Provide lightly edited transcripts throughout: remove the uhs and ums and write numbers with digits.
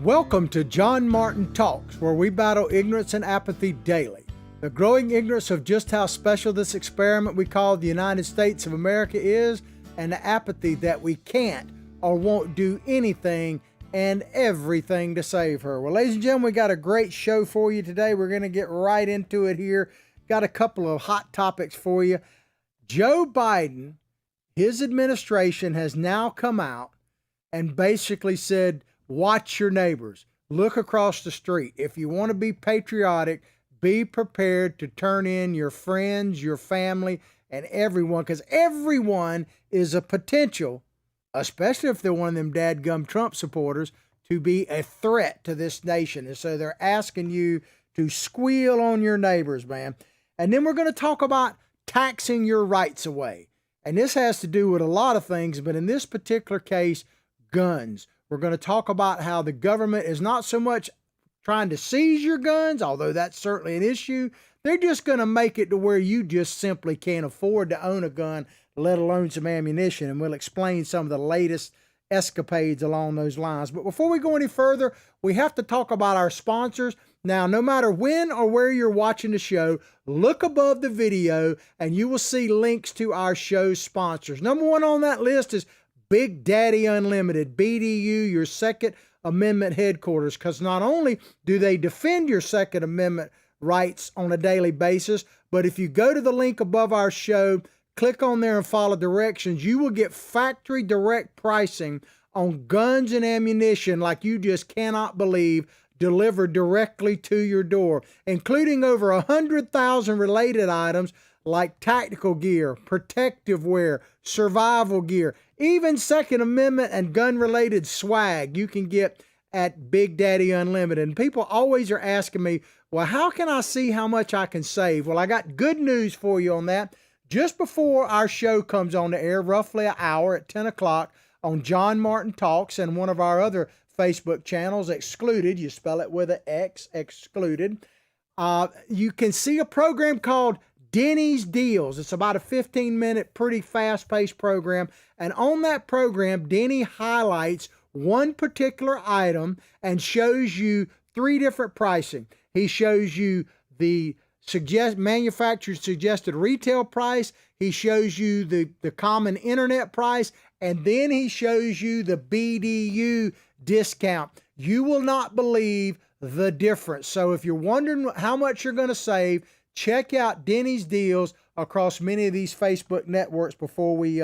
Welcome to John Martin Talks, where we battle ignorance and apathy daily. The growing ignorance of just how special this experiment we call the United States of America is, and the apathy that we can't or won't do anything and everything to save her. Well, ladies and gentlemen, we got a great show for you today. We're going to get right into it here. Got a couple of hot topics for you. Joe Biden, his administration has now come out and basically said, watch your neighbors. Look across the street. If you want to be patriotic, be prepared to turn in your friends, your family, and everyone, because everyone is a potential, especially if they're one of them dadgum Trump supporters, to be a threat to this nation. And so they're asking you to squeal on your neighbors, man. And then we're going to talk about taxing your rights away. And this has to do with a lot of things, but in this particular case, guns. We're going to talk about how the government is not so much trying to seize your guns, although that's certainly an issue. They're just going to make it to where you just simply can't afford to own a gun, let alone some ammunition. And we'll explain some of the latest escapades along those lines. But before we go any further, we have to talk about our sponsors. Now, no matter when or where you're watching the show, look above the video and you will see links to our show's sponsors. Number one on that list is Big Daddy Unlimited, BDU, your Second Amendment headquarters, because not only do they defend your Second Amendment rights on a daily basis, but if you go to the link above our show, click on there and follow directions, you will get factory direct pricing on guns and ammunition like you just cannot believe, delivered directly to your door, including over 100,000 related items like tactical gear, protective wear, survival gear, even Second Amendment and gun-related swag you can get at Big Daddy Unlimited. And people always are asking me, well, how can I see how much I can save? Well, I got good news for you on that. Just before our show comes on the air, roughly an hour at 10 o'clock on John Martin Talks and one of our other Facebook channels, Excluded, you spell it with an X, Excluded, you can see a program called Denny's Deals. It's about a 15-minute, pretty fast-paced program. And on that program, Denny highlights one particular item and shows you three different pricing. He shows you the manufacturer's suggested retail price. He shows you the common internet price. And then he shows you the BDU discount. You will not believe the difference. So if you're wondering how much you're going to save, check out Denny's Deals across many of these Facebook networks before we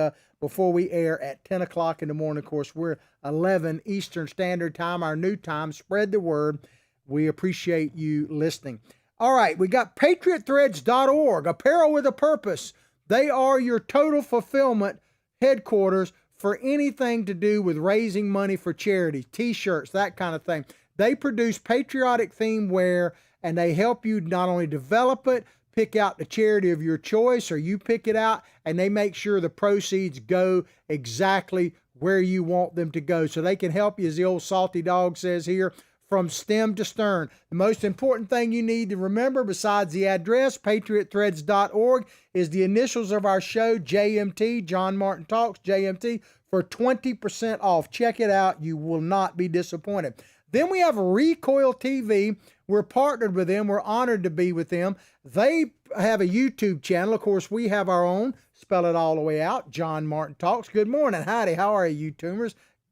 air at 10 o'clock in the morning. Of course, we're 11 Eastern Standard Time, our new time. Spread the word. We appreciate you listening. All right, we got patriotthreads.org, apparel with a purpose. They are your total fulfillment headquarters for anything to do with raising money for charities, t-shirts, that kind of thing. They produce patriotic themed wear, and they help you not only develop it, pick out the charity of your choice, or you pick it out, and they make sure the proceeds go exactly where you want them to go. So they can help you, as the old salty dog says here, from stem to stern. The most important thing you need to remember, besides the address, patriotthreads.org, is the initials of our show, JMT, John Martin Talks, JMT, for 20% off. Check it out. You will not be disappointed. Then we have Recoil TV. We're partnered with them. We're honored to be with them. They have a YouTube channel. Of course, we have our own. Spell it all the way out. John Martin Talks. Good morning. Howdy. How are you,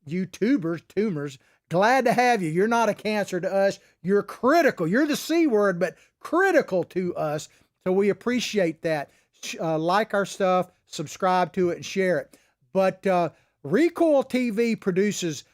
YouTubers? Glad to have you. You're not a cancer to us. You're critical. You're the C word, but critical to us. So we appreciate that. Like our stuff, subscribe to it, and share it. But Recoil TV produces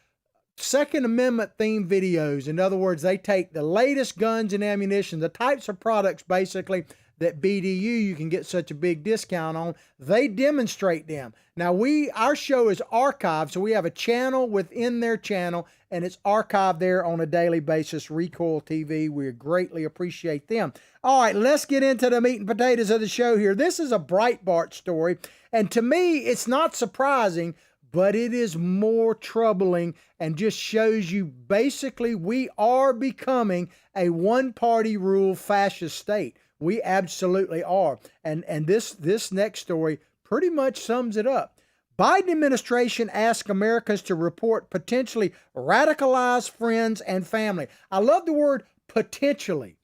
Second Amendment themed videos. In other words, they take the latest guns and ammunition, the types of products basically that BDU you can get such a big discount on. They demonstrate them. Now our show is archived, so we have a channel within their channel, and it's archived there on a daily basis. Recoil TV, we greatly appreciate them. All right, let's get into the meat and potatoes of the show here. This is a Breitbart story, and to me, it's not surprising, but it is more troubling and just shows you basically we are becoming a one-party rule fascist state. We absolutely are. And this next story pretty much sums it up. Biden administration asks Americans to report potentially radicalized friends and family. I love the word potentially.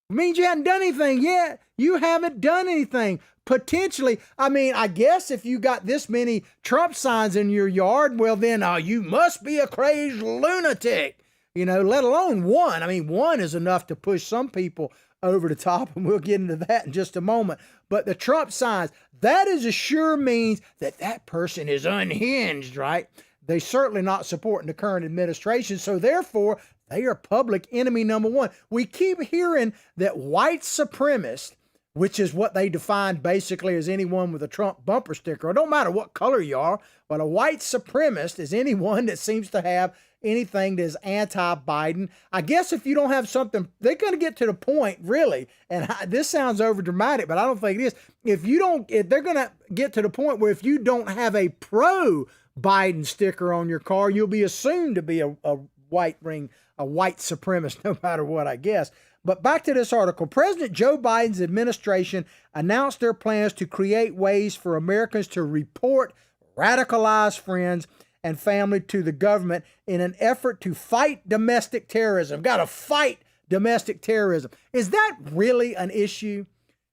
It means you haven't done anything yet. You haven't done anything. Potentially, I mean, I guess if you got this many Trump signs in your yard, well then you must be a crazed lunatic, let alone one. I mean, one is enough to push some people over the top, and we'll get into that in just a moment. But the Trump signs, that is a sure means that person is unhinged, right? They're certainly not supporting the current administration, so therefore, they are public enemy number one. We keep hearing that white supremacists, which is what they define basically as anyone with a Trump bumper sticker. It don't matter what color you are, but a white supremacist is anyone that seems to have anything that is anti-Biden. I guess if you don't have something, they're going to get to the point, really, and this sounds over dramatic, but I don't think it is. If they're going to get to the point where if you don't have a pro-Biden sticker on your car, you'll be assumed to be a white supremacist, no matter what, I guess. But back to this article. President Joe Biden's administration announced their plans to create ways for Americans to report radicalized friends and family to the government in an effort to fight domestic terrorism. Got to fight domestic terrorism. Is that really an issue?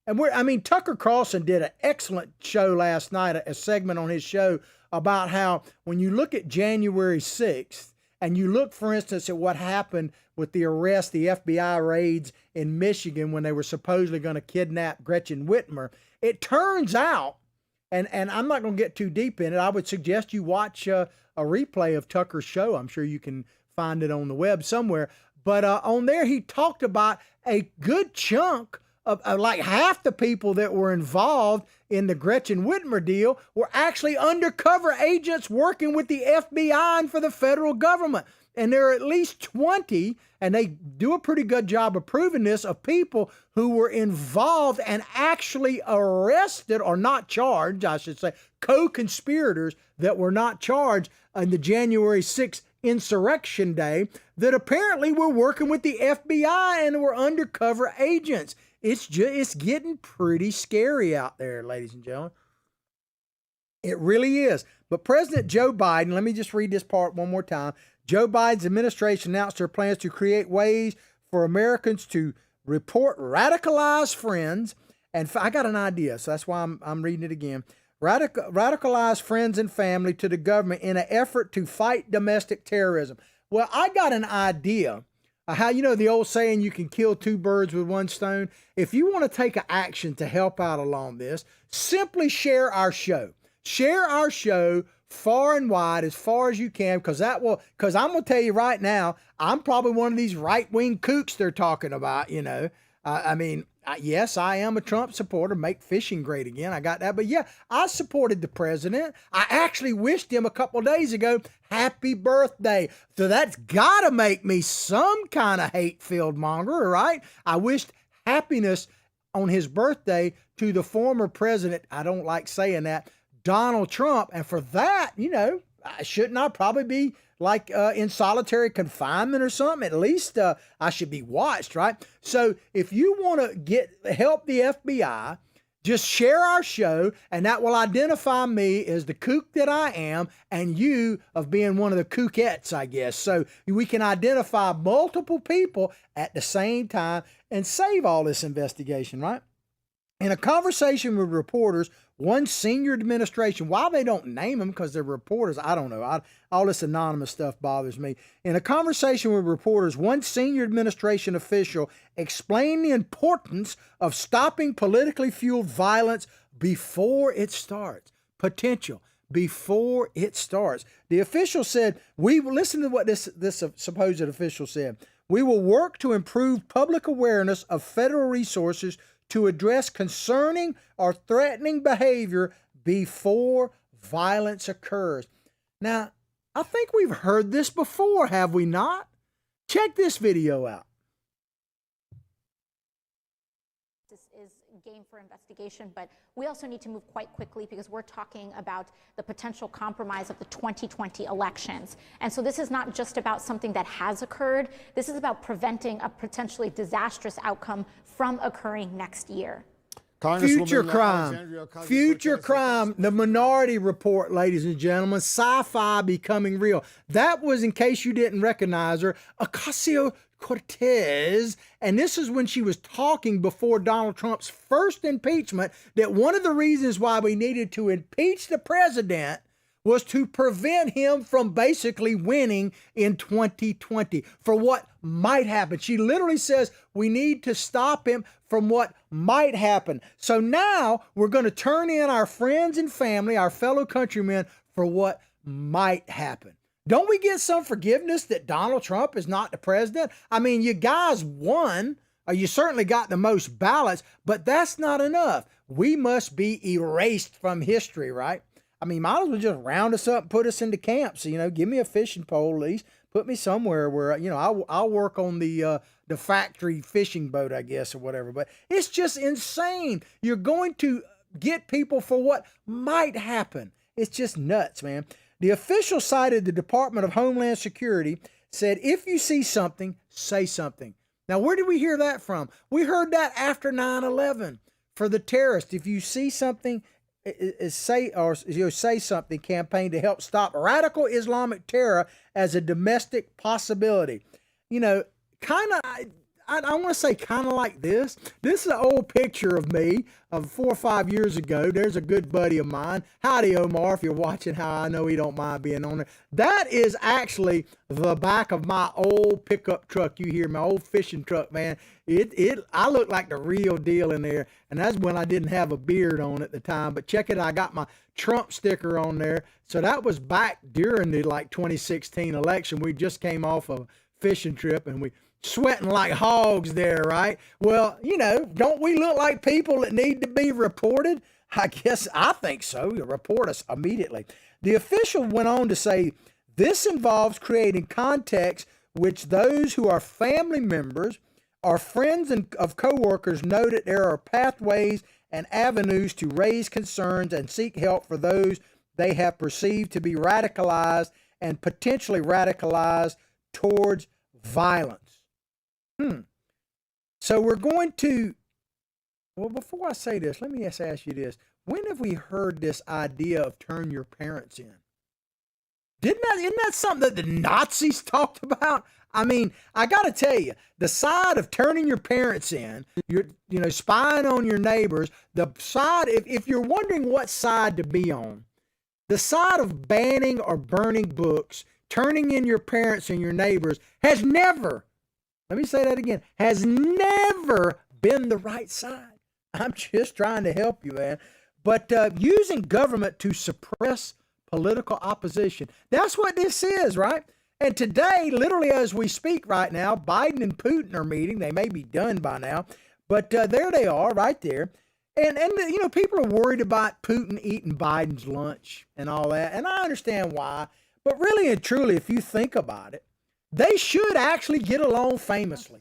And Tucker Carlson did an excellent show last night, a segment on his show about how when you look at January 6th, and you look, for instance, at what happened with the arrest, the FBI raids in Michigan when they were supposedly going to kidnap Gretchen Whitmer, it turns out, and I'm not going to get too deep in it, I would suggest you watch a replay of Tucker's show. I'm sure you can find it on the web somewhere. But on there, he talked about a good chunk of like half the people that were involved in the Gretchen Whitmer deal were actually undercover agents working with the FBI and for the federal government. And there are at least 20, and they do a pretty good job of proving this, of people who were involved and actually arrested, or not charged, I should say, co-conspirators that were not charged on the January 6th insurrection day, that apparently were working with the FBI and were undercover agents. It's getting pretty scary out there, ladies and gentlemen. It really is. But President Joe Biden, let me just read this part one more time. Joe Biden's administration announced their plans to create ways for Americans to report radicalized friends. And I got an idea, so that's why I'm reading it again. Radicalized friends and family to the government in an effort to fight domestic terrorism. Well, I got an idea. How, the old saying, you can kill two birds with one stone? If you want to take an action to help out along this, simply share our show. Share our show far and wide, as far as you can, because I'm going to tell you right now, I'm probably one of these right-wing kooks they're talking about, yes, I am a Trump supporter. Make fishing great again. I got that. But yeah, I supported the president. I actually wished him a couple of days ago, happy birthday. So that's got to make me some kind of hate-filled monger, right? I wished happiness on his birthday to the former president. I don't like saying that, Donald Trump. And for that, shouldn't I probably be like in solitary confinement or something? At least I should be watched, right? So if you want to help the FBI, just share our show, and that will identify me as the kook that I am, and you of being one of the kookettes, I guess. So we can identify multiple people at the same time and save all this investigation, right? In a conversation with reporters, one senior administration, while they don't name them because they're reporters, I don't know. All this anonymous stuff bothers me. In a conversation with reporters, one senior administration official explained the importance of stopping politically fueled violence before it starts. Potential before it starts. The official said, listen to what this supposed official said. We will work to improve public awareness of federal resources to address concerning or threatening behavior before violence occurs. Now, I think we've heard this before, have we not? Check this video out. This is game for investigation, but we also need to move quite quickly because we're talking about the potential compromise of the 2020 elections. And so this is not just about something that has occurred. This is about preventing a potentially disastrous outcome from occurring next year. Future Congresswoman crime. Alexandria Ocasio-Cortez Future says crime. The Minority Report, ladies and gentlemen. Sci-fi becoming real. That was, in case you didn't recognize her, Ocasio-Cortez. And this is when she was talking before Donald Trump's first impeachment, that one of the reasons why we needed to impeach the president was to prevent him from basically winning in 2020 for what might happen. She literally says we need to stop him from what might happen. So now we're going to turn in our friends and family, our fellow countrymen, for what might happen. Don't we get some forgiveness that Donald Trump is not the president? I mean, you guys won, or you certainly got the most ballots, but that's not enough. We must be erased from history, right? I mean, might as well just round us up and put us into camps. You know, give me a fishing pole at least. Put me somewhere where, you know, I'll work on the factory fishing boat, I guess, or whatever. But it's just insane. You're going to get people for what might happen. It's just nuts, man. The official cited the Department of Homeland Security, said, if you see something, say something. Now, where did we hear that from? We heard that after 9/11 for the terrorists. If you see something, say something campaign to help stop radical Islamic terror as a domestic possibility. You know, kind of, I want to say kind of like this. This is an old picture of me of 4 or 5 years ago. There's a good buddy of mine. Howdy, Omar, if you're watching, how I know he don't mind being on there. That is actually the back of my old pickup truck. You hear my old fishing truck, man. I look like the real deal in there. And that's when I didn't have a beard on at the time. But check it, I got my Trump sticker on there. So that was back during the 2016 election. We just came off a fishing trip and we sweating like hogs there, right? Well, you know, don't we look like people that need to be reported? I think so. You report us immediately. The official went on to say, this involves creating context which those who are family members or friends of coworkers know that there are pathways and avenues to raise concerns and seek help for those they have perceived to be radicalized and potentially radicalized towards violence. So we're going to, well, before I say this, let me just ask you this. When have we heard this idea of turn your parents in? Isn't that something that the Nazis talked about? I mean, I got to tell you, the side of turning your parents in, spying on your neighbors, the side, if you're wondering what side to be on, the side of banning or burning books, turning in your parents and your neighbors has never, let me say that again, has never been the right side. I'm just trying to help you, man. But using government to suppress political opposition, that's what this is, right? And today, literally as we speak right now, Biden and Putin are meeting. They may be done by now, but there they are right there. And people are worried about Putin eating Biden's lunch and all that. And I understand why. But really and truly, if you think about it, they should actually get along famously.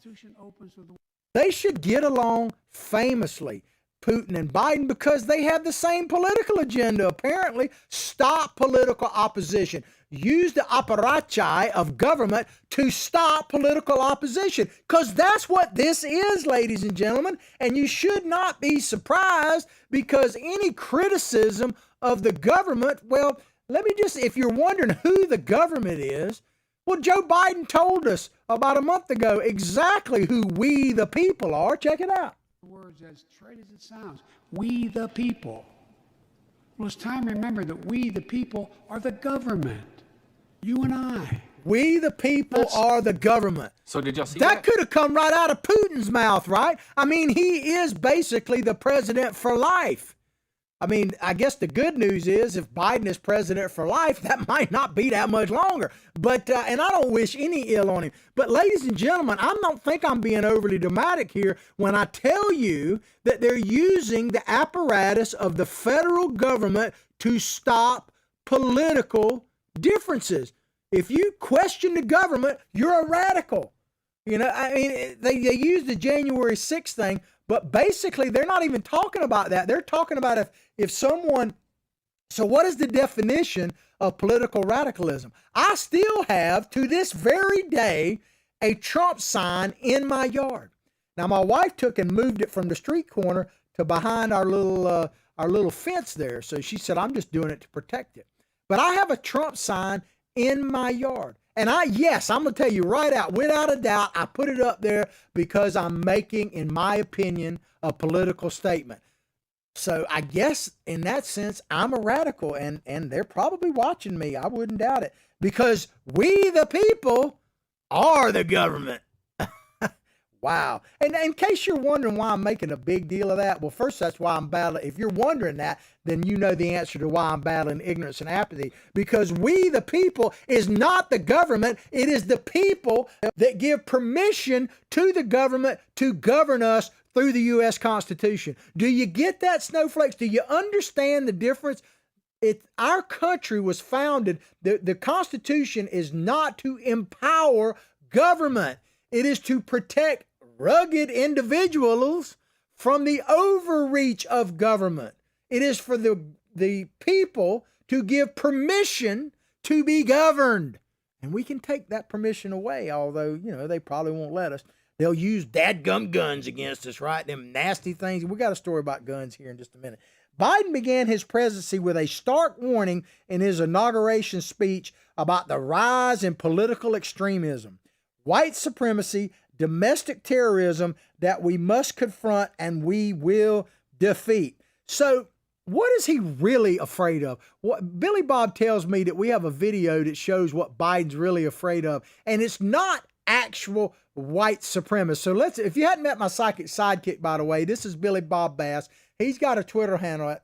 They should get along famously, Putin and Biden, because they have the same political agenda, apparently. Stop political opposition. Use the apparatchik of government to stop political opposition, because that's what this is, ladies and gentlemen. And you should not be surprised, because any criticism of the government, well, if you're wondering who the government is, well, Joe Biden told us about a month ago exactly who we the people are. Check it out. Words as trite as it sounds, we the people. Well, it's time to remember that we the people are the government. You and I. We the people are the government. So did y'all see that? That could have come right out of Putin's mouth, right? I mean, he is basically the president for life. I mean, I guess the good news is if Biden is president for life, that might not be that much longer. But, and I don't wish any ill on him. But ladies and gentlemen, I don't think I'm being overly dramatic here when I tell you that they're using the apparatus of the federal government to stop political differences. If you question the government, you're a radical. You know, I mean, they use the January 6th thing, but basically they're not even talking about that. They're talking about if someone, so what is the definition of political radicalism? I still have, to this very day, a Trump sign in my yard. Now, my wife took and moved it from the street corner to behind our little fence there. So she said, I'm just doing it to protect it. But I have a Trump sign in my yard. And I'm going to tell you right out, without a doubt, I put it up there because I'm making, in my opinion, a political statement. So I guess in that sense, I'm a radical, and they're probably watching me. I wouldn't doubt it, because we, the people, are the government. Wow. And in case you're wondering why I'm making a big deal of that, well, first, that's why I'm battling. If you're wondering that, then you know the answer to why I'm battling ignorance and apathy. Because we, the people, is not the government. It is the people that give permission to the government to govern us through the U.S. Constitution. Do you get that, snowflakes? Do you understand the difference? Our country was founded, the Constitution is not to empower government. It is to protect rugged individuals from the overreach of government. It is for the people to give permission to be governed. And we can take that permission away, although, they probably won't let us. They'll use dadgum guns against us, right? Them nasty things. We got a story about guns here in just a minute. Biden began his presidency with a stark warning in his inauguration speech about the rise in political extremism, white supremacy, domestic terrorism that we must confront and we will defeat. So what is he really afraid of? Billy Bob tells me that we have a video that shows what Biden's really afraid of, and it's not actual white supremacists. So if you hadn't met my psychic sidekick, by the way, this is Billy Bob Bass. He's got a Twitter handle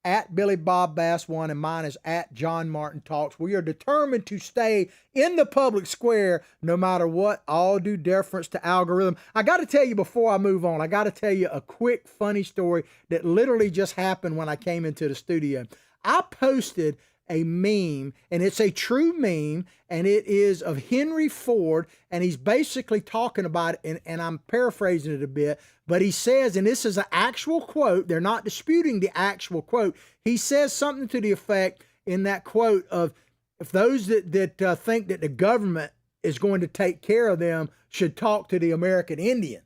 at Billy Bob Bass 1, and mine is at John Martin Talks. We are determined to stay in the public square no matter what, all due deference to algorithm. I got to tell you before I move on, I got to tell you a quick funny story that literally just happened when I came into the studio. I posted a meme, and it's a true meme, and it is of Henry Ford, and he's basically talking about it, and I'm paraphrasing it a bit, but he says, and this is an actual quote, they're not disputing the actual quote, he says something to the effect in that quote of, if those that think that the government is going to take care of them should talk to the American Indian.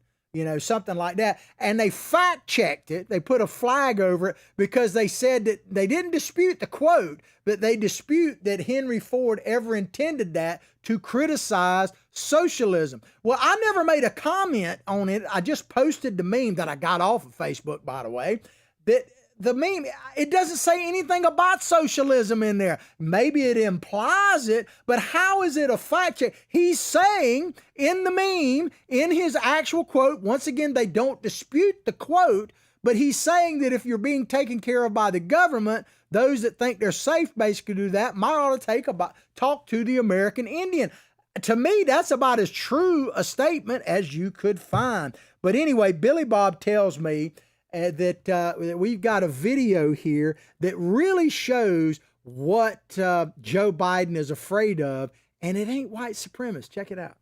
Something like that. And they fact checked it. They put a flag over it because they said that they didn't dispute the quote, but they dispute that Henry Ford ever intended that to criticize socialism. Well, I never made a comment on it. I just posted the meme that I got off of Facebook, by the way, that the meme, it doesn't say anything about socialism in there. Maybe it implies it, but how is it a fact check? He's saying in the meme, in his actual quote, once again, they don't dispute the quote, but he's saying that if you're being taken care of by the government, those that think they're safe basically do that, might ought to talk to the American Indian. To me, that's about as true a statement as you could find. But anyway, Billy Bob tells me that we've got a video here that really shows what Joe Biden is afraid of, and it ain't white supremacists. Check it out.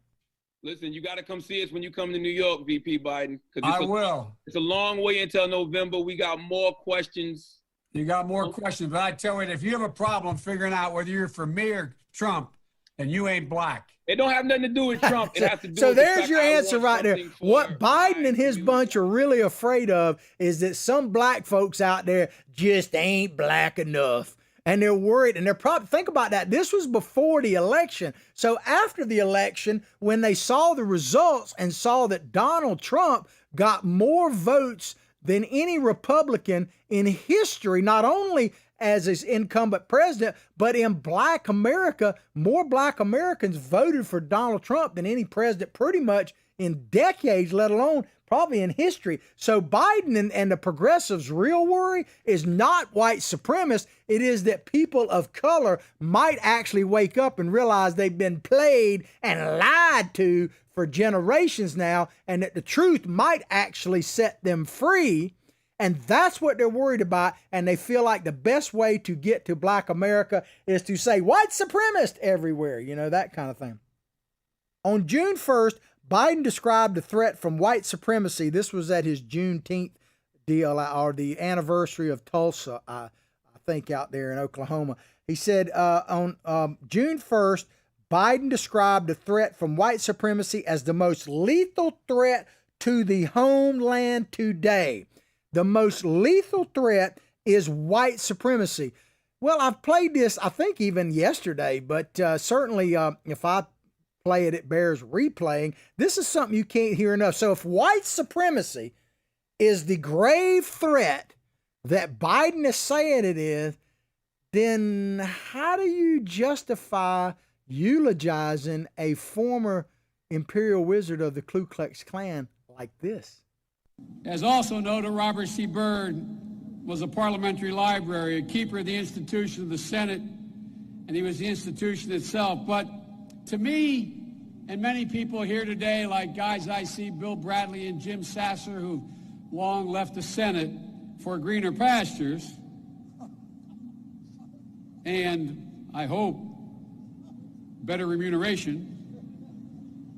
Listen, you got to come see us when you come to New York, VP Biden. I will. It's a long way until November. We got more questions. You got more questions, but I tell you, if you have a problem figuring out whether you're for me or Trump, and you ain't black. It don't have nothing to do with Trump. It has to do so with the there's fact your I answer want right there. something for What Biden and his my bunch are really afraid of is that some black folks out there just ain't black enough. And they're worried, and they're probably, think about that. This was before the election. So after the election, when they saw the results and saw that Donald Trump got more votes than any Republican in history, not only as his incumbent president, but in black America, more black Americans voted for Donald Trump than any president pretty much in decades, let alone probably in history. So Biden and the progressives' real worry is not white supremacists. It is that people of color might actually wake up and realize they've been played and lied to for generations now, and that the truth might actually set them free. And that's what they're worried about. And they feel like the best way to get to black America is to say white supremacist everywhere, that kind of thing. On June 1st, Biden described the threat from white supremacy. This was at his Juneteenth deal, or the anniversary of Tulsa, I think, out there in Oklahoma. He said on June 1st, Biden described the threat from white supremacy as the most lethal threat to the homeland today. The most lethal threat is white supremacy. Well, I've played this, I think, even yesterday, but certainly if I play it, it bears replaying. This is something you can't hear enough. So if white supremacy is the grave threat that Biden is saying it is, then how do you justify eulogizing a former imperial wizard of the Ku Klux Klan like this? As also noted, Robert C. Byrd was a parliamentary library, a keeper of the institution of the Senate, and he was the institution itself. But to me, and many people here today, like guys I see, Bill Bradley and Jim Sasser, who long left the Senate for greener pastures, and I hope better remuneration.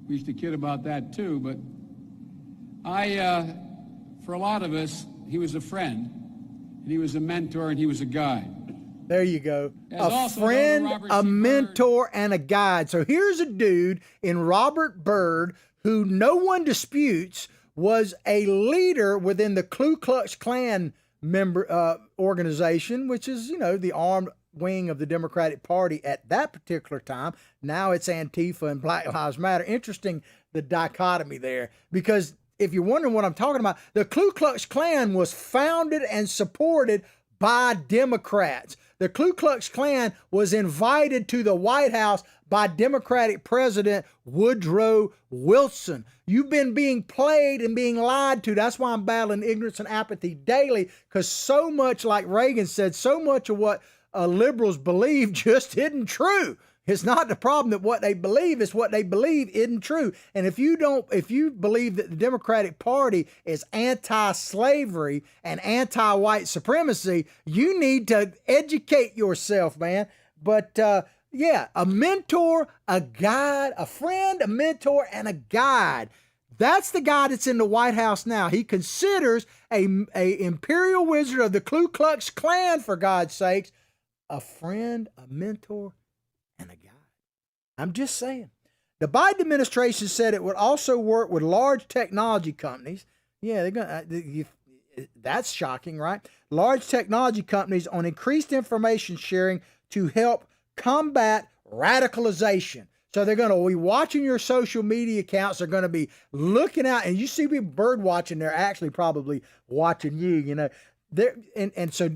We used to kid about that too, but for a lot of us, he was a friend, and he was a mentor, and he was a guide. There you go. A also friend, Robert a C. mentor, and a guide. So here's a dude in Robert Byrd who no one disputes was a leader within the Ku Klux Klan member organization, which is, you know, the armed wing of the Democratic Party at that particular time. Now it's Antifa and Black Lives Matter. Interesting, the dichotomy there, because if you're wondering what I'm talking about, the Ku Klux Klan was founded and supported by Democrats. The Ku Klux Klan was invited to the White House by Democratic President Woodrow Wilson. You've been being played and being lied to. That's why I'm battling ignorance and apathy daily, because so much, like Reagan said, so much of what liberals believe just isn't true. It's not the problem that what they believe, it's what they believe isn't true. And if you believe that the Democratic Party is anti-slavery and anti-white supremacy, you need to educate yourself, man. But yeah, a mentor, a guide, a friend, a mentor, and a guide. That's the guy that's in the White House now. He considers a imperial wizard of the Ku Klux Klan, for God's sakes, a friend, a mentor, and a guide. I'm just saying. The Biden administration said it would also work with large technology companies. Yeah, they're going. That's shocking, right? Large technology companies on increased information sharing to help combat radicalization. So they're going to be watching your social media accounts. They're going to be looking out, and you see people bird watching. They're actually probably watching you. You know, so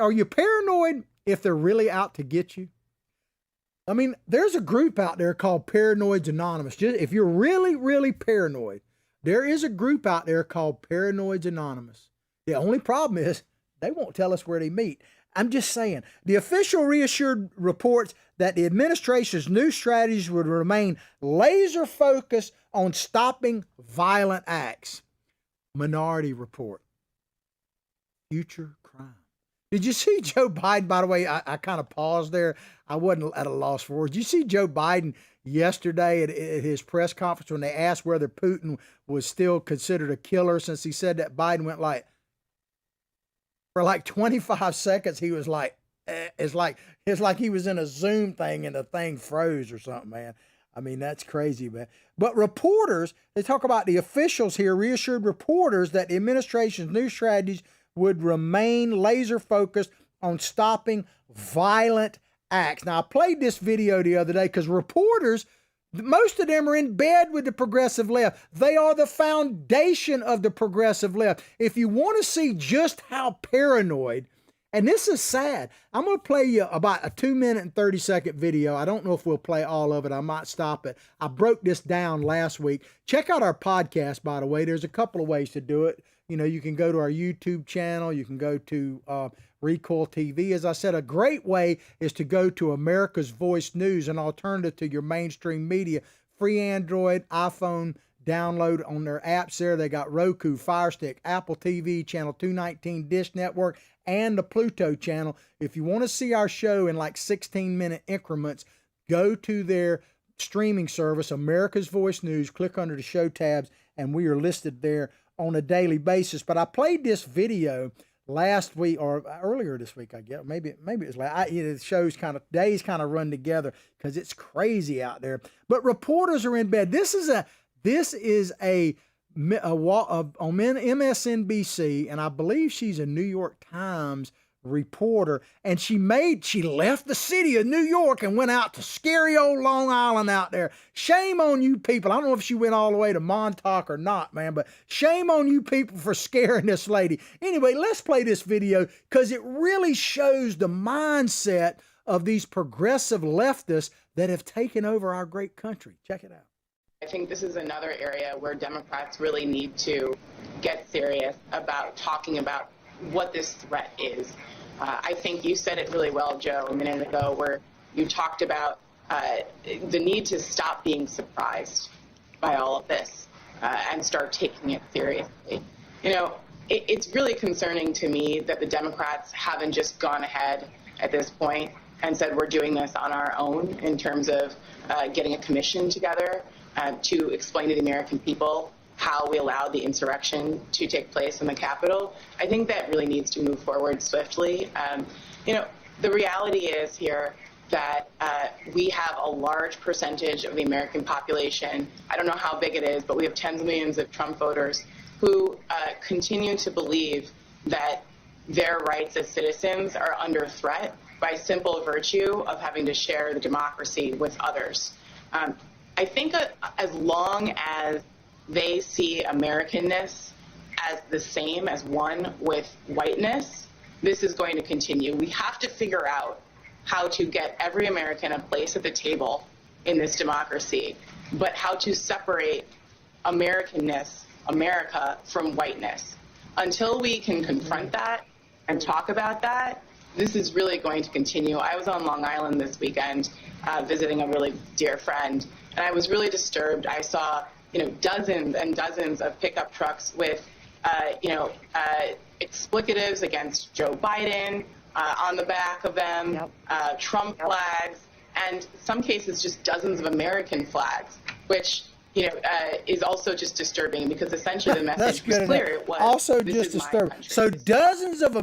are you paranoid if they're really out to get you? I mean, there's a group out there called Paranoids Anonymous. If you're really, really paranoid, there is a group out there called Paranoids Anonymous. The only problem is they won't tell us where they meet. I'm just saying. The official reassured reports that the administration's new strategies would remain laser focused on stopping violent acts. Minority Report. Future crime. Did you see Joe Biden? By the way, I kind of paused there. I wasn't at a loss for words. Did you see Joe Biden yesterday at his press conference when they asked whether Putin was still considered a killer, since he said that? Biden went for like 25 seconds, he was like, it's like he was in a Zoom thing and the thing froze or something, man. I mean, that's crazy, man. But reporters, they talk about the officials here, reassured reporters that the administration's new strategies would remain laser focused on stopping violent acts. Now, I played this video the other day because reporters, most of them are in bed with the progressive left. They are the foundation of the progressive left. If you want to see just how paranoid, and this is sad, I'm going to play you about a 2-minute and 30-second video. I don't know if we'll play all of it. I might stop it. I broke this down last week. Check out our podcast, by the way. There's a couple of ways to do it. You know, you can go to our YouTube channel. You can go to Recoil TV. As I said, a great way is to go to America's Voice News, an alternative to your mainstream media. Free Android, iPhone download on their apps there. They got Roku, Fire Stick, Apple TV, Channel 219, Dish Network, and the Pluto channel. If you want to see our show in like 16-minute increments, go to their streaming service, America's Voice News, click under the show tabs, and we are listed there on a daily basis. But I played this video last week or earlier this week, I guess. Maybe it was the shows days kind of run together because it's crazy out there. But reporters are in bed. This is a on MSNBC, and I believe she's a New York Times reporter, and she left the city of New York and went out to scary old Long Island out there. Shame on you people. I don't know if she went all the way to Montauk or not, man, but shame on you people for scaring this lady. Anyway, let's play this video because it really shows the mindset of these progressive leftists that have taken over our great country. Check it out. I think this is another area where Democrats really need to get serious about talking about what this threat is. I think you said it really well, Joe, a minute ago, where you talked about the need to stop being surprised by all of this and start taking it seriously. You know, it's really concerning to me that the Democrats haven't just gone ahead at this point and said we're doing this on our own in terms of getting a commission together to explain to the American people how we allowed the insurrection to take place in the Capitol. I think that really needs to move forward swiftly. You know, the reality is here that we have a large percentage of the American population. I don't know how big it is, but we have tens of millions of Trump voters who continue to believe that their rights as citizens are under threat by simple virtue of having to share the democracy with others. I think as long as they see Americanness as the same as one with whiteness, this is going to continue. We have to figure out how to get every American a place at the table in this democracy, but how to separate Americanness, America, from whiteness. Until we can confront that and talk about that, this is really going to continue. I was on Long Island this weekend visiting a really dear friend, and I was really disturbed. I saw, dozens and dozens of pickup trucks with, explicatives against Joe Biden on the back of them, Trump flags, and some cases just dozens of American flags, which is also just disturbing because essentially the message was clear. It was also just disturbing. So dozens of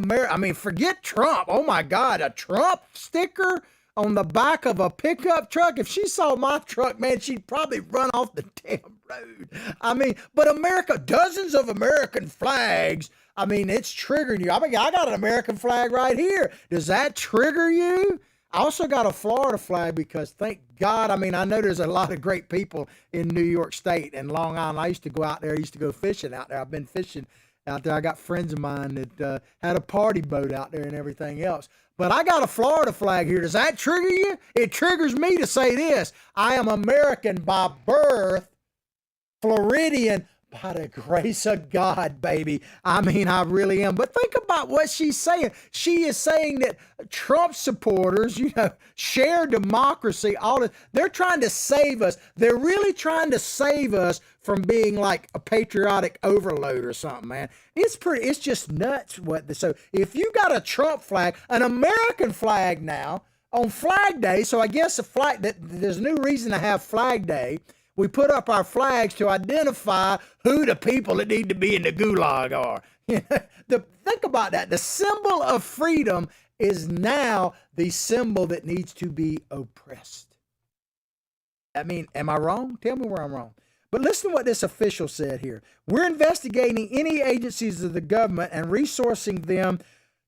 forget Trump. Oh my God, a Trump sticker on the back of a pickup truck. If she saw my truck, man, she'd probably run off the damn road. But America, dozens of American flags. It's triggering you. I got an American flag right here. Does that trigger you? I also got a Florida flag because thank God, I know there's a lot of great people in New York State and Long Island. I used to go out there. I used to go fishing out there. I've been fishing out there. I got friends of mine that had a party boat out there and everything else. But I got a Florida flag here. Does that trigger you? It triggers me to say this. I am American by birth, Floridian by the grace of God, baby. I really am. But think about what she's saying. She is saying that Trump supporters, share democracy. They're trying to save us. They're really trying to save us from being like a patriotic overload or something, man. It's just nuts. So if you got a Trump flag, an American flag now on Flag Day, so I guess there's a new reason to have Flag Day. We put up our flags to identify who the people that need to be in the gulag are. Think about that. The symbol of freedom is now the symbol that needs to be oppressed. Am I wrong? Tell me where I'm wrong. But listen to what this official said here. We're investigating any agencies of the government and resourcing them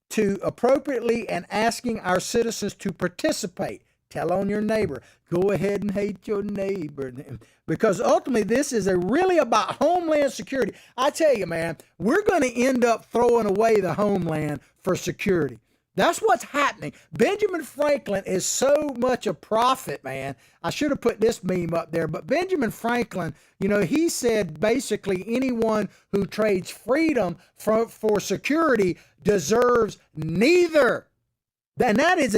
to appropriately and asking our citizens to participate. Tell on your neighbor. Go ahead and hate your neighbor. Because ultimately, this is really about homeland security. I tell you, man, we're going to end up throwing away the homeland for security. That's what's happening. Benjamin Franklin is so much a prophet, man. I should have put this meme up there. But Benjamin Franklin, he said basically anyone who trades freedom for security deserves neither. And that is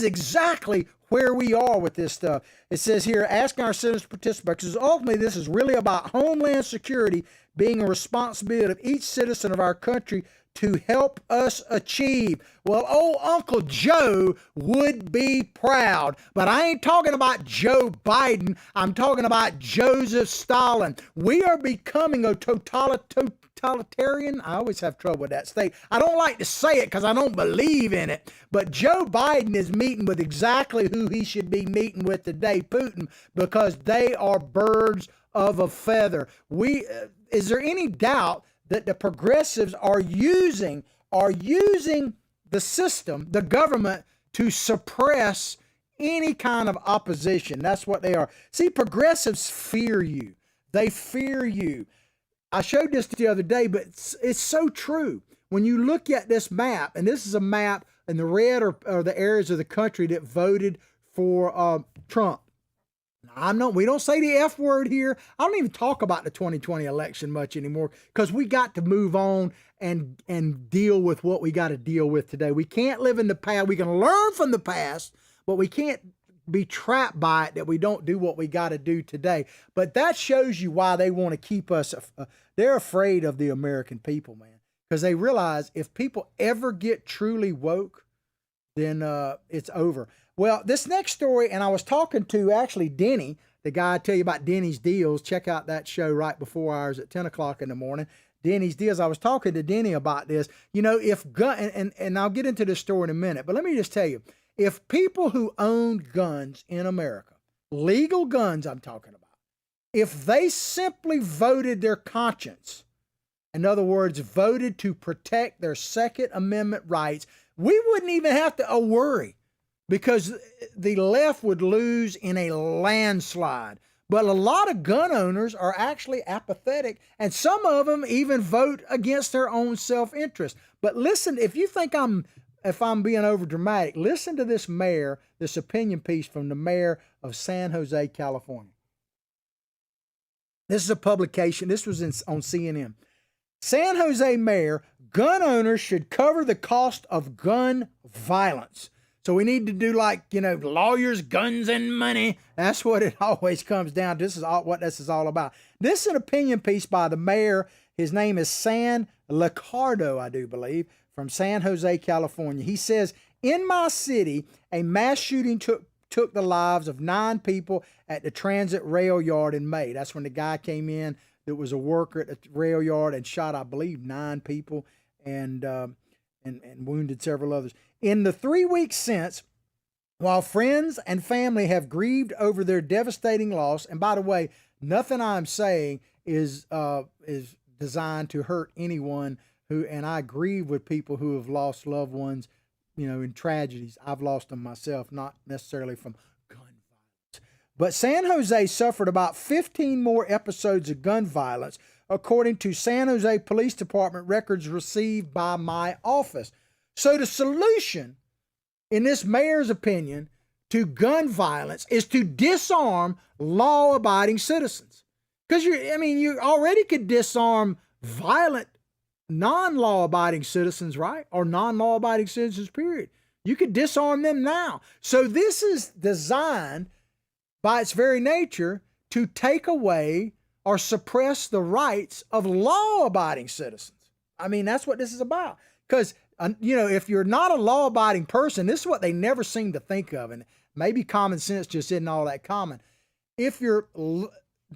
exactly where we are with this stuff. It says here, asking our citizens to participate, because ultimately this is really about homeland security being a responsibility of each citizen of our country to help us achieve. Well, old Uncle Joe would be proud, but I ain't talking about Joe Biden. I'm talking about Joseph Stalin. We are becoming a totalitarian. I always have trouble with that state. I don't like to say it because I don't believe in it. But Joe Biden is meeting with exactly who he should be meeting with today, Putin, because they are birds of a feather. Is there any doubt that the progressives are using the system, the government, to suppress any kind of opposition? That's what they are. See, progressives fear you. They fear you. I showed this the other day, but it's so true. When you look at this map, and this is a map, and the red are the areas of the country that voted for Trump. We don't say the F word here. I don't even talk about the 2020 election much anymore, because we got to move on and deal with what we got to deal with today. We can't live in the past. We can learn from the past, but we can't be trapped by it, that we don't do what we got to do today. But that shows you why they want to keep us. They're afraid of the American people, man, because they realize if people ever get truly woke, then it's over. Well, this next story, and I was talking to actually Denny, the guy I tell you about Denny's Deals. Check out that show right before ours at 10 o'clock in the morning. Denny's Deals. I was talking to Denny about this. You know, if and I'll get into this story in a minute, but let me just tell you, if people who own guns in America, legal guns I'm talking about, if they simply voted their conscience, in other words, voted to protect their Second Amendment rights, we wouldn't even have to worry, because the left would lose in a landslide. But a lot of gun owners are actually apathetic, and some of them even vote against their own self-interest. But listen, if you think if I'm being over dramatic, listen to this mayor, this opinion piece from the mayor of San Jose, California. This is a publication. This was on CNN. San Jose mayor, gun owners should cover the cost of gun violence. So we need to do, like, lawyers, guns, and money. That's what it always comes down to. This is what this is all about. This is an opinion piece by the mayor. His name is San Licardo, I do believe, from San Jose, California. He says, in my city, a mass shooting took the lives of 9 people at the transit rail yard in May. That's when the guy came in that was a worker at the rail yard and shot, I believe, 9 people and wounded several others. In the 3 weeks since, while friends and family have grieved over their devastating loss, and by the way, nothing I'm saying is designed to hurt anyone and I grieve with people who have lost loved ones, in tragedies. I've lost them myself, not necessarily from gun violence. But San Jose suffered about 15 more episodes of gun violence, according to San Jose Police Department records received by my office. So the solution, in this mayor's opinion, to gun violence is to disarm law-abiding citizens. Because you already could disarm violent non-law-abiding citizens, right? Or non-law-abiding citizens, period. You could disarm them now. So this is designed by its very nature to take away or suppress the rights of law-abiding citizens. That's what this is about. Because, if you're not a law-abiding person, this is what they never seem to think of, and maybe common sense just isn't all that common. If you're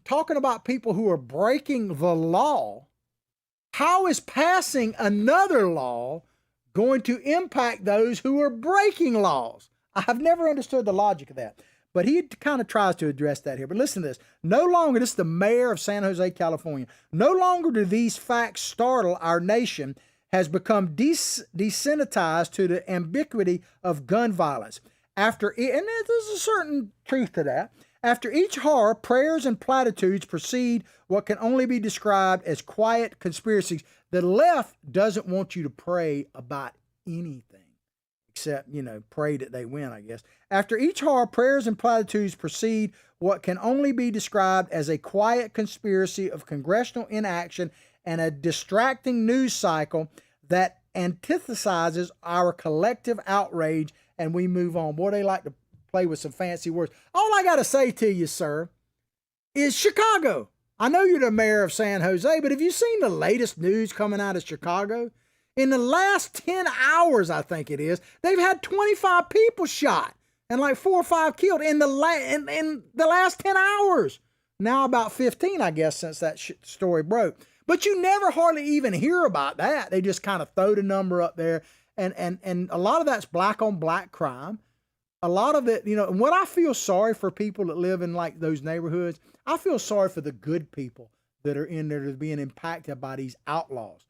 talking about people who are breaking the law, how is passing another law going to impact those who are breaking laws? I've never understood the logic of that. But he kind of tries to address that here. But listen to this. This is the mayor of San Jose, California. No longer do these facts startle our nation has become desensitized to the ambiguity of gun violence. And there's a certain truth to that. After each horror, prayers and platitudes precede what can only be described as quiet conspiracies. The left doesn't want you to pray about anything, except, pray that they win, I guess. After each horror, prayers and platitudes precede what can only be described as a quiet conspiracy of congressional inaction and a distracting news cycle that antithesizes our collective outrage, and we move on. Boy, they like to play with some fancy words. All I got to say to you, sir, is Chicago. I know you're the mayor of San Jose, but have you seen the latest news coming out of Chicago? In the last 10 hours, I think it is, they've had 25 people shot and like 4 or 5 killed in the last 10 hours. Now about 15, I guess, since that story broke. But you never hardly even hear about that. They just kind of throw the number up there. And a lot of that's black on black crime. a lot of it, and what I feel sorry for people that live in like those neighborhoods, I feel sorry for the good people that are in there that are being impacted by these outlaws.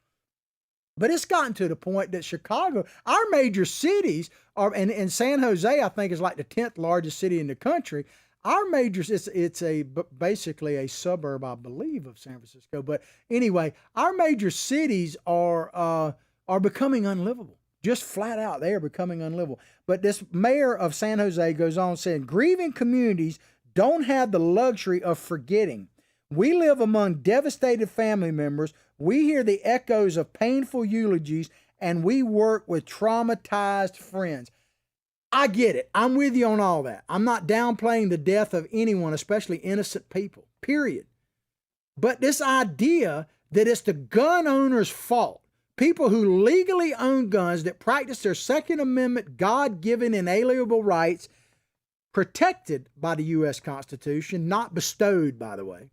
But it's gotten to the point that Chicago, our major cities are, and San Jose, I think, is like the 10th largest city in the country. Our majors, it's basically a suburb, I believe, of San Francisco. But anyway, our major cities are becoming unlivable. Just flat out, they are becoming unlivable. But this mayor of San Jose goes on saying, grieving communities don't have the luxury of forgetting. We live among devastated family members. We hear the echoes of painful eulogies, and we work with traumatized friends. I get it. I'm with you on all that. I'm not downplaying the death of anyone, especially innocent people, period. But this idea that it's the gun owner's fault, people who legally own guns that practice their Second Amendment God-given inalienable rights, protected by the U.S. Constitution, not bestowed, by the way,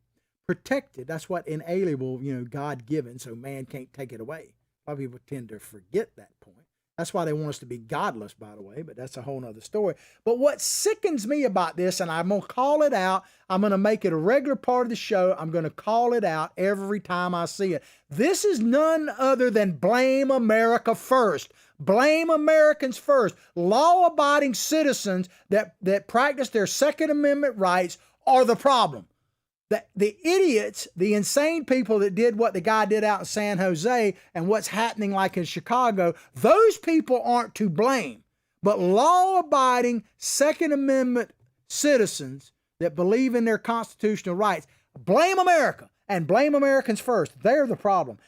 protected. That's what inalienable, God-given, so man can't take it away. A lot of people tend to forget that point. That's why they want us to be godless, by the way, but that's a whole nother story. But what sickens me about this, and I'm going to call it out, I'm going to make it a regular part of the show, I'm going to call it out every time I see it. This is none other than blame America first. Blame Americans first. Law-abiding citizens that practice their Second Amendment rights are the problem. The idiots, the insane people that did what the guy did out in San Jose and what's happening like in Chicago, those people aren't to blame. But law-abiding Second Amendment citizens that believe in their constitutional rights, blame America and blame Americans first. They're the problem.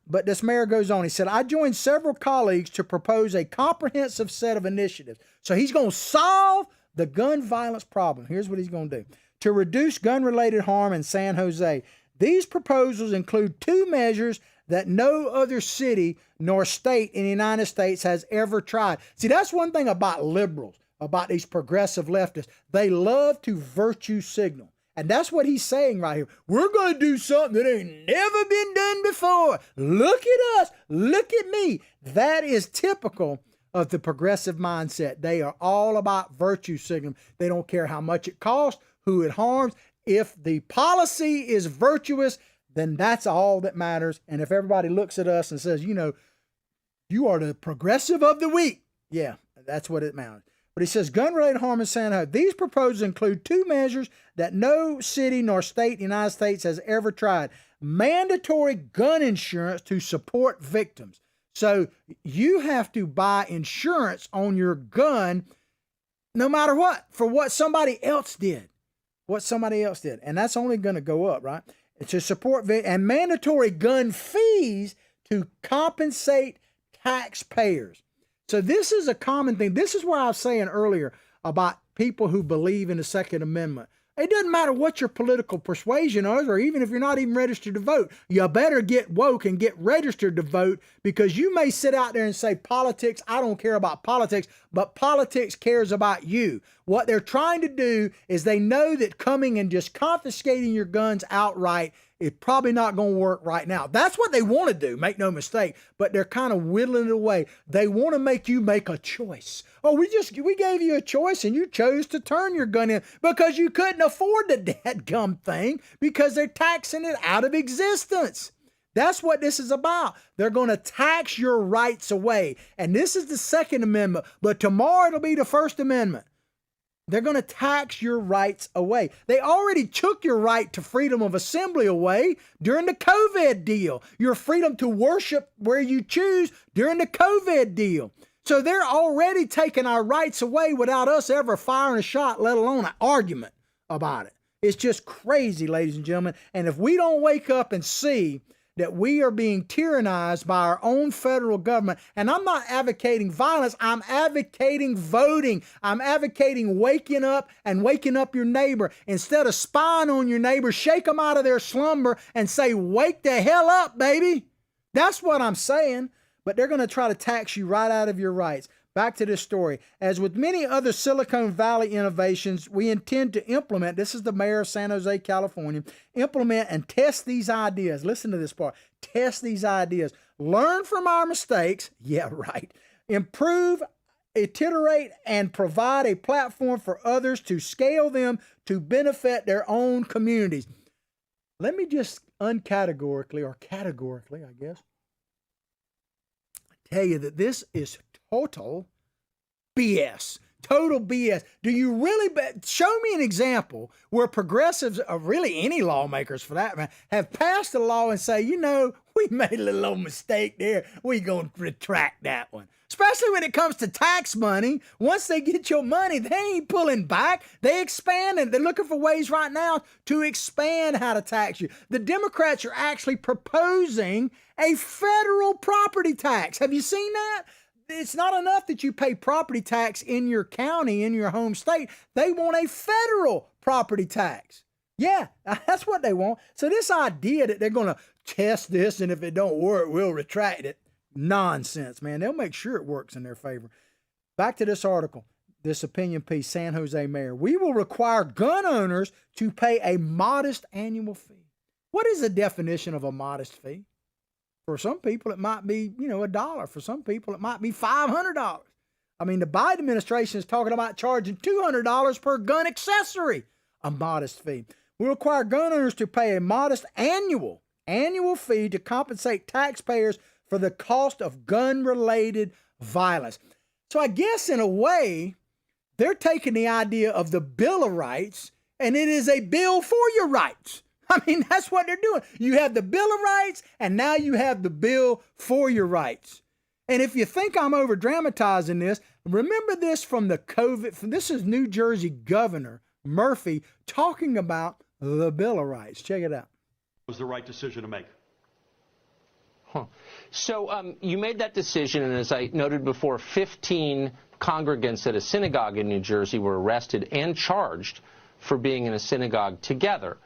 But this mayor goes on. He said, I joined several colleagues to propose a comprehensive set of initiatives. So he's going to solve the gun violence problem. Here's what he's going to do. To reduce gun-related harm in San Jose. These proposals include 2 measures that no other city nor state in the United States has ever tried. See, that's one thing about liberals, about these progressive leftists. They love to virtue signal. And that's what he's saying right here. We're going to do something that ain't never been done before. Look at us. Look at me. That is typical of the progressive mindset. They are all about virtue signaling. They don't care how much it costs, who it harms. If the policy is virtuous, then that's all that matters. And if everybody looks at us and says, you are the progressive of the week, yeah, that's what it matters. But he says gun-related harm in San Jose. These proposals include 2 measures that no city nor state in the United States has ever tried. Mandatory gun insurance to support victims. So you have to buy insurance on your gun no matter what, for what somebody else did. And that's only going to go up, right? To support and mandatory gun fees to compensate taxpayers. So this is a common thing. This is where I was saying earlier about people who believe in the Second Amendment. It doesn't matter what your political persuasion is, or even if you're not even registered to vote. You better get woke and get registered to vote, because you may sit out there and say, politics, I don't care about politics, but politics cares about you. What they're trying to do is they know that coming and just confiscating your guns outright is probably not going to work right now. That's what they want to do, make no mistake, but they're kind of whittling it away. They want to make you make a choice. Oh, we gave you a choice and you chose to turn your gun in because you couldn't afford the dadgum thing because they're taxing it out of existence. That's what this is about. They're going to tax your rights away. And this is the Second Amendment, but tomorrow it'll be the First Amendment. They're going to tax your rights away. They already took your right to freedom of assembly away during the COVID deal. Your freedom to worship where you choose during the COVID deal. So they're already taking our rights away without us ever firing a shot, let alone an argument about it. It's just crazy, ladies and gentlemen. And if we don't wake up and see that we are being tyrannized by our own federal government. And I'm not advocating violence. I'm advocating voting. I'm advocating waking up and waking up your neighbor. Instead of spying on your neighbor, shake them out of their slumber and say, wake the hell up, baby. That's what I'm saying. But they're going to try to tax you right out of your rights. Back to this story. As with many other Silicon Valley innovations, we intend to implement, this is the mayor of San Jose, California, implement and test these ideas. Listen to this part. Test these ideas. Learn from our mistakes. Yeah, right. Improve iterate and provide a platform for others to scale them to benefit their own communities. Let me just uncategorically, or categorically, I guess, tell you that this is total BS. Total BS. Do you really show me an example where progressives, or really any lawmakers for that matter, have passed a law and say, you know, we made a little old mistake there. We're going to retract that one. Especially when it comes to tax money. Once they get your money, they ain't pulling back. They expand, and they're looking for ways right now to expand how to tax you. The Democrats are actually proposing a federal property tax. Have you seen that? It's not enough that you pay property tax in your county, in your home state. They want a federal property tax. Yeah, that's what they want. So this idea that they're going to test this, and if it don't work, we'll retract it. Nonsense, man. They'll make sure it works in their favor. Back to this article, this opinion piece, San Jose mayor. We will require gun owners to pay a modest annual fee. What is the definition of a modest fee? For some people, it might be, $1. For some people, it might be $500. I mean, the Biden administration is talking about charging $200 per gun accessory, a modest fee. We require gun owners to pay a modest annual fee to compensate taxpayers for the cost of gun-related violence. So I guess in a way, they're taking the idea of the Bill of Rights, and it is a bill for your rights. I mean, that's what they're doing. You have the Bill of Rights, and now you have the bill for your rights. And if you think I'm over dramatizing this, remember this from the COVID. This is New Jersey Governor Murphy talking about the Bill of Rights. Check it out. Was the right decision to make. So you made that decision, and as I noted before, 15 congregants at a synagogue in New Jersey were arrested and charged for being in a synagogue together.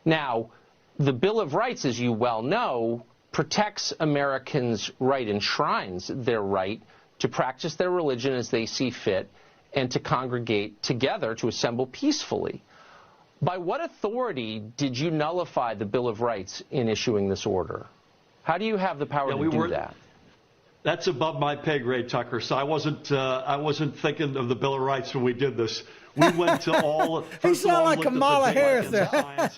Now, the Bill of Rights, as you well know, protects Americans' right, enshrines their right to practice their religion as they see fit and to congregate together to assemble peacefully. By what authority did you nullify the Bill of Rights in issuing this order? How do you have the power to do that? That's above my pay grade, Tucker. So I wasn't thinking of the Bill of Rights when we did this. We went to all. He sounded like Kamala Harris. I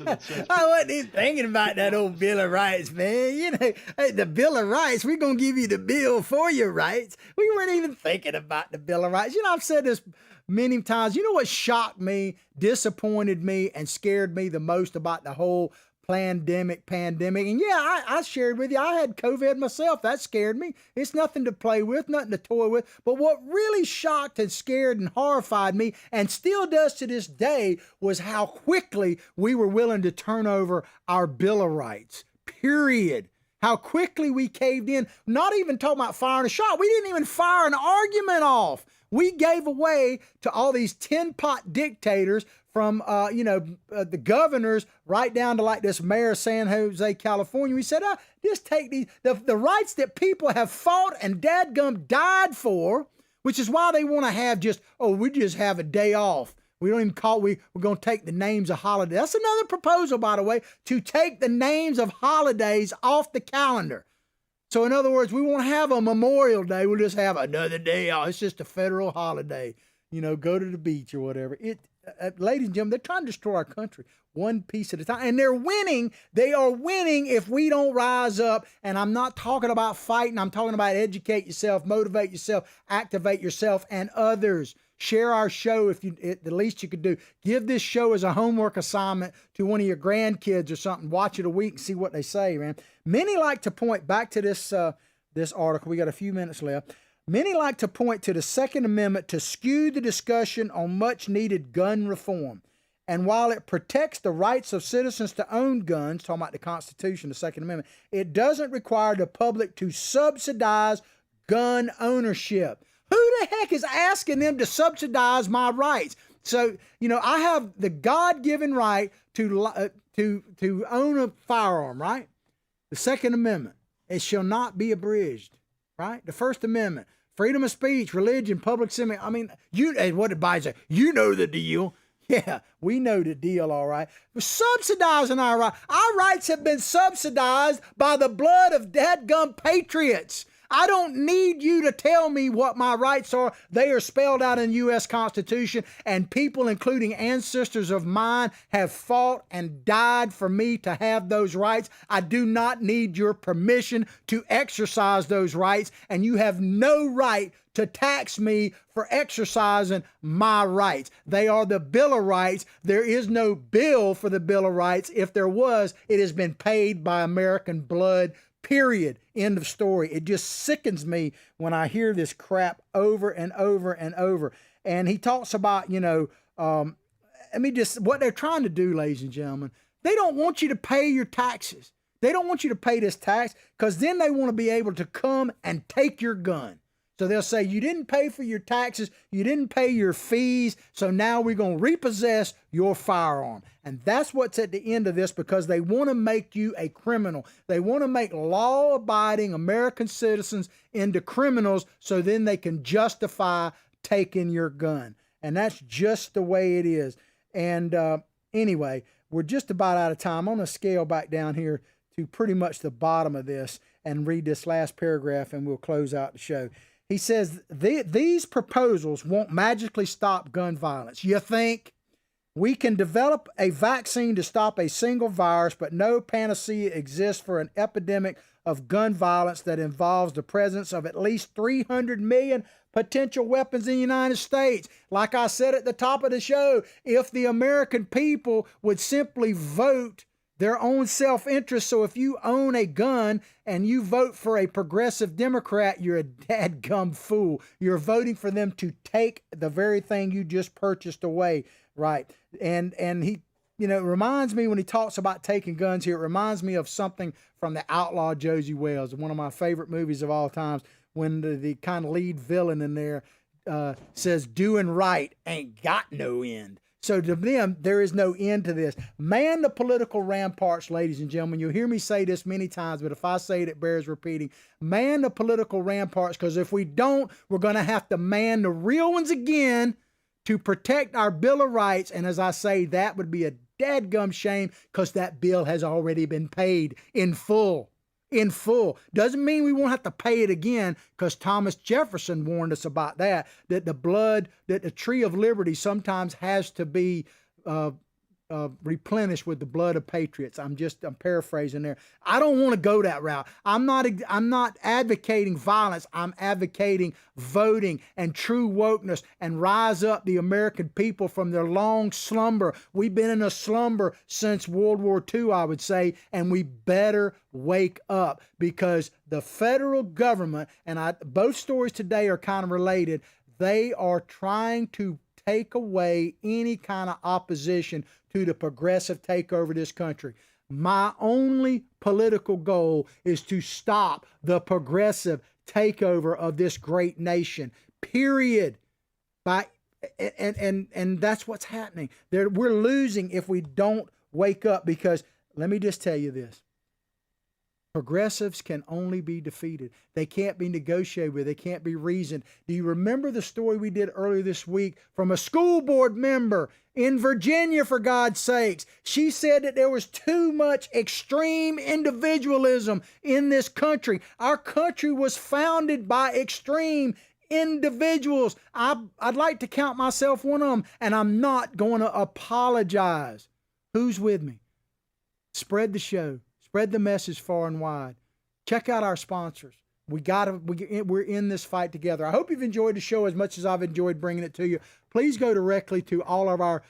wasn't even thinking about that old Bill of Rights, man. Hey, the Bill of Rights, we're going to give you the bill for your rights. We weren't even thinking about the Bill of Rights. I've said this many times. You know what shocked me, disappointed me, and scared me the most about the whole pandemic. And yeah, I shared with you, I had COVID myself. That scared me. It's nothing to play with, nothing to toy with. But what really shocked and scared and horrified me, and still does to this day, was how quickly we were willing to turn over our Bill of Rights. Period. How quickly we caved in. Not even talking about firing a shot. We didn't even fire an argument off. We gave away to all these tin-pot dictators, from, the governors right down to like this mayor of San Jose, California. We said, just take the rights that people have fought and dadgum died for, which is why they want to have we just have a day off. We don't even we're going to take the names of holidays. That's another proposal, by the way, to take the names of holidays off the calendar. So in other words, we won't have a Memorial Day. We'll just have another day off. It's just a federal holiday. Go to the beach or whatever. Ladies and gentlemen, they're trying to destroy our country one piece at a time. And they're winning. They are winning if we don't rise up. And I'm not talking about fighting. I'm talking about educate yourself, motivate yourself, activate yourself and others. Share our show the least you could do. Give this show as a homework assignment to one of your grandkids or something. Watch it a week and see what they say, man. Many like to point back to this article. We got a few minutes left. Many like to point to the Second Amendment to skew the discussion on much-needed gun reform. And while it protects the rights of citizens to own guns, talking about the Constitution, the Second Amendment, it doesn't require the public to subsidize gun ownership. Who the heck is asking them to subsidize my rights? So, I have the God-given right to own a firearm, right? The Second Amendment, it shall not be abridged, right? The First Amendment, freedom of speech, religion, public sentiment. I mean, and what did Biden say? You know the deal. Yeah, we know the deal, all right. We're subsidizing our rights. Our rights have been subsidized by the blood of dadgum patriots. I don't need you to tell me what my rights are. They are spelled out in the U.S. Constitution, and people, including ancestors of mine, have fought and died for me to have those rights. I do not need your permission to exercise those rights, and you have no right to tax me for exercising my rights. They are the Bill of Rights. There is no bill for the Bill of Rights. If there was, it has been paid by American blood, period. End of story. It just sickens me when I hear this crap over and over and over. And he talks about, what they're trying to do, ladies and gentlemen. They don't want you to pay your taxes. They don't want you to pay this tax because then they want to be able to come and take your gun. So they'll say, you didn't pay for your taxes, you didn't pay your fees, so now we're going to repossess your firearm. And that's what's at the end of this, because they want to make you a criminal. They want to make law-abiding American citizens into criminals so then they can justify taking your gun. And that's just the way it is. And anyway, we're just about out of time. I'm going to scale back down here to pretty much the bottom of this and read this last paragraph, and we'll close out the show. He says, these proposals won't magically stop gun violence. You think? We can develop a vaccine to stop a single virus, but no panacea exists for an epidemic of gun violence that involves the presence of at least 300 million potential weapons in the United States. Like I said at the top of the show, if the American people would simply vote their own self-interest. So if you own a gun and you vote for a progressive Democrat, you're a dadgum fool. You're voting for them to take the very thing you just purchased away, right? And he, it reminds me when he talks about taking guns here, it reminds me of something from The Outlaw Josie Wales, one of my favorite movies of all times, when the kind of lead villain in there says, doing right ain't got no end. So to them, there is no end to this. Man the political ramparts, ladies and gentlemen. You'll hear me say this many times, but if I say it, it bears repeating. Man the political ramparts, because if we don't, we're going to have to man the real ones again to protect our Bill of Rights. And as I say, that would be a dadgum shame because that bill has already been paid in full. In full. Doesn't mean we won't have to pay it again, because Thomas Jefferson warned us about that the tree of liberty sometimes has to be replenished with the blood of patriots. I'm paraphrasing there. I don't want to go that route. I'm not advocating violence. I'm advocating voting and true wokeness and rise up the American people from their long slumber. We've been in a slumber since World War II, I would say, and we better wake up, because the federal government, and both stories today are kind of related, they are trying to take away any kind of opposition to the progressive takeover of this country. My only political goal is to stop the progressive takeover of this great nation, period. And that's what's happening. We're losing if we don't wake up, because let me just tell you this. Progressives can only be defeated. They can't be negotiated with. They can't be reasoned. Do you remember the story we did earlier this week from a school board member in Virginia, for God's sakes? She said that there was too much extreme individualism in this country. Our country was founded by extreme individuals. I'd like to count myself one of them, and I'm not going to apologize. Who's with me? Spread the show. Spread the message far and wide. Check out our sponsors. We're in this fight together. I hope you've enjoyed the show as much as I've enjoyed bringing it to you. Please go directly to all of our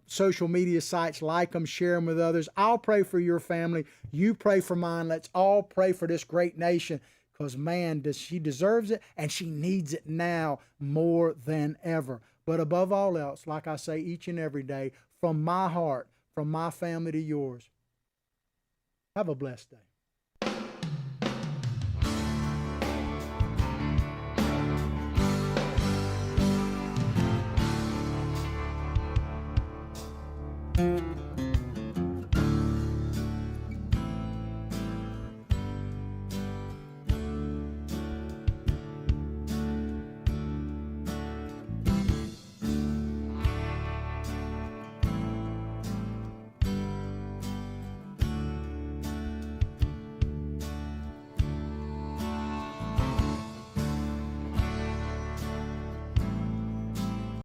social media sites, like them, share them with others. I'll pray for your family. You pray for mine. Let's all pray for this great nation, because, man, she deserves it, and she needs it now more than ever. But above all else, like I say each and every day, from my heart, from my family to yours, have a blessed day.